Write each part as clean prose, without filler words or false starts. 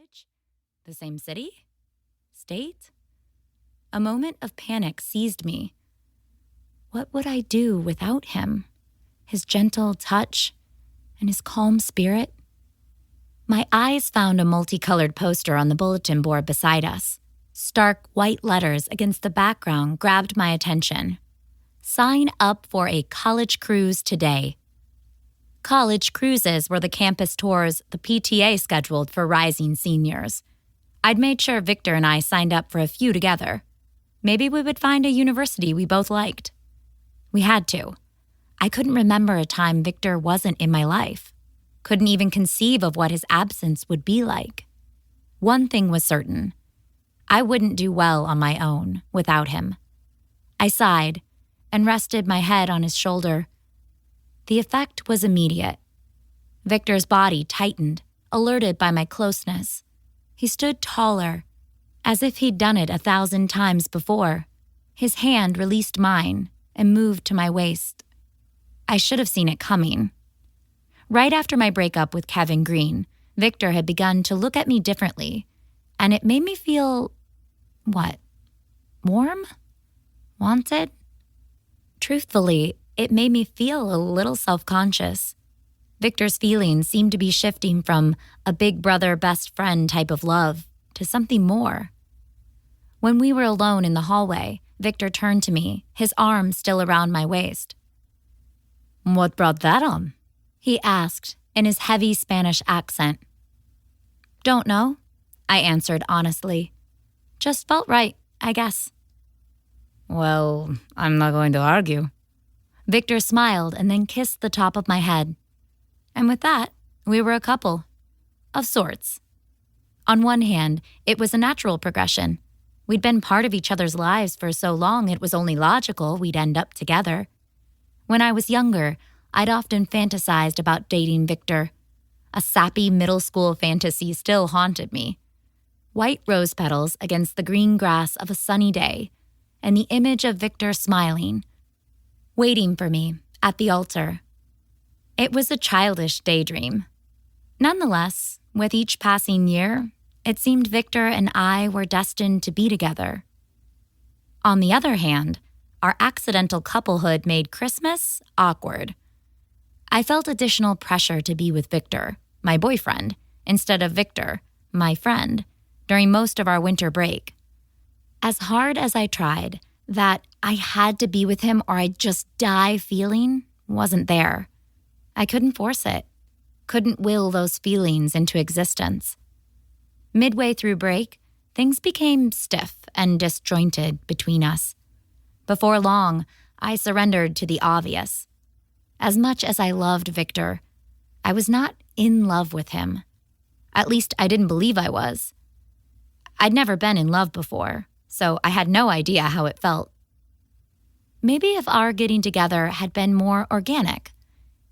language? The same city? State? A moment of panic seized me. What would I do without him? His gentle touch and his calm spirit? My eyes found a multicolored poster on the bulletin board beside us. Stark white letters against the background grabbed my attention. Sign up for a college cruise today. College cruises were the campus tours the PTA scheduled for rising seniors. I'd made sure Victor and I signed up for a few together. Maybe we would find a university we both liked. We had to. I couldn't remember a time Victor wasn't in my life. Couldn't even conceive of what his absence would be like. One thing was certain. I wouldn't do well on my own without him. I sighed and rested my head on his shoulder. The effect was immediate. Victor's body tightened, alerted by my closeness. He stood taller, as if he'd done it 1,000 times before. His hand released mine and moved to my waist. I should have seen it coming. Right after my breakup with Kevin Green, Victor had begun to look at me differently, and it made me feel, warm? Wanted? Truthfully, it made me feel a little self-conscious. Victor's feelings seemed to be shifting from a big brother, best friend type of love to something more. When we were alone in the hallway, Victor turned to me, his arm still around my waist. "What brought that on?" he asked in his heavy Spanish accent. "Don't know," I answered honestly. "Just felt right, I guess." "Well, I'm not going to argue." Victor smiled and then kissed the top of my head. And with that, we were a couple. Of sorts. On one hand, it was a natural progression. We'd been part of each other's lives for so long it was only logical we'd end up together. When I was younger, I'd often fantasized about dating Victor. A sappy middle school fantasy still haunted me. White rose petals against the green grass of a sunny day, and the image of Victor smiling, waiting for me at the altar. It was a childish daydream. Nonetheless, with each passing year, it seemed Victor and I were destined to be together. On the other hand, our accidental couplehood made Christmas awkward. I felt additional pressure to be with Victor, my boyfriend, instead of Victor, my friend, during most of our winter break. As hard as I tried, that I had to be with him or I'd just die feeling wasn't there. I couldn't force it, couldn't will those feelings into existence. Midway through break, things became stiff and disjointed between us. Before long, I surrendered to the obvious. As much as I loved Victor, I was not in love with him. At least I didn't believe I was. I'd never been in love before, so I had no idea how it felt. Maybe if our getting together had been more organic,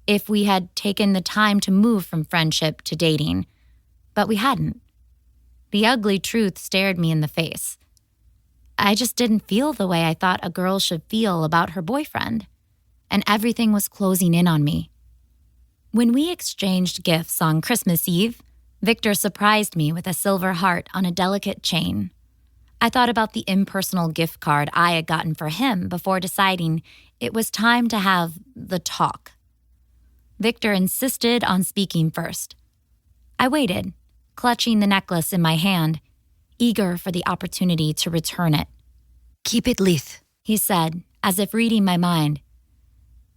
if we had taken the time to move from friendship to dating, but we hadn't. The ugly truth stared me in the face. I just didn't feel the way I thought a girl should feel about her boyfriend, and everything was closing in on me. When we exchanged gifts on Christmas Eve, Victor surprised me with a silver heart on a delicate chain. I thought about the impersonal gift card I had gotten for him before deciding it was time to have the talk. Victor insisted on speaking first. I waited, clutching the necklace in my hand, eager for the opportunity to return it. "Keep it, Leath," he said, as if reading my mind.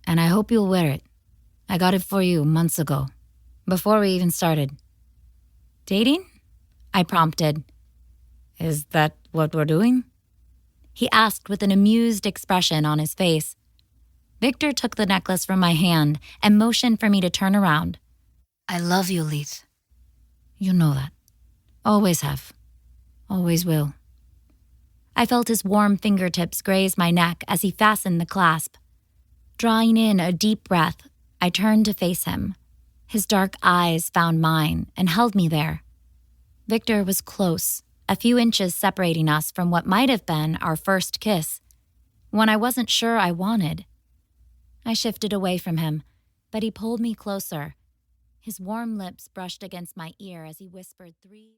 "And I hope you'll wear it. I got it for you months ago, before we even started." "Dating?" I prompted. "Is that what we're doing?" he asked with an amused expression on his face. Victor took the necklace from my hand and motioned for me to turn around. "I love you, Leath." "You know that. Always have. Always will." I felt his warm fingertips graze my neck as he fastened the clasp. Drawing in a deep breath, I turned to face him. His dark eyes found mine and held me there. Victor was close, a few inches separating us from what might have been our first kiss, one I wasn't sure I wanted. I shifted away from him, but he pulled me closer. His warm lips brushed against my ear as he whispered 3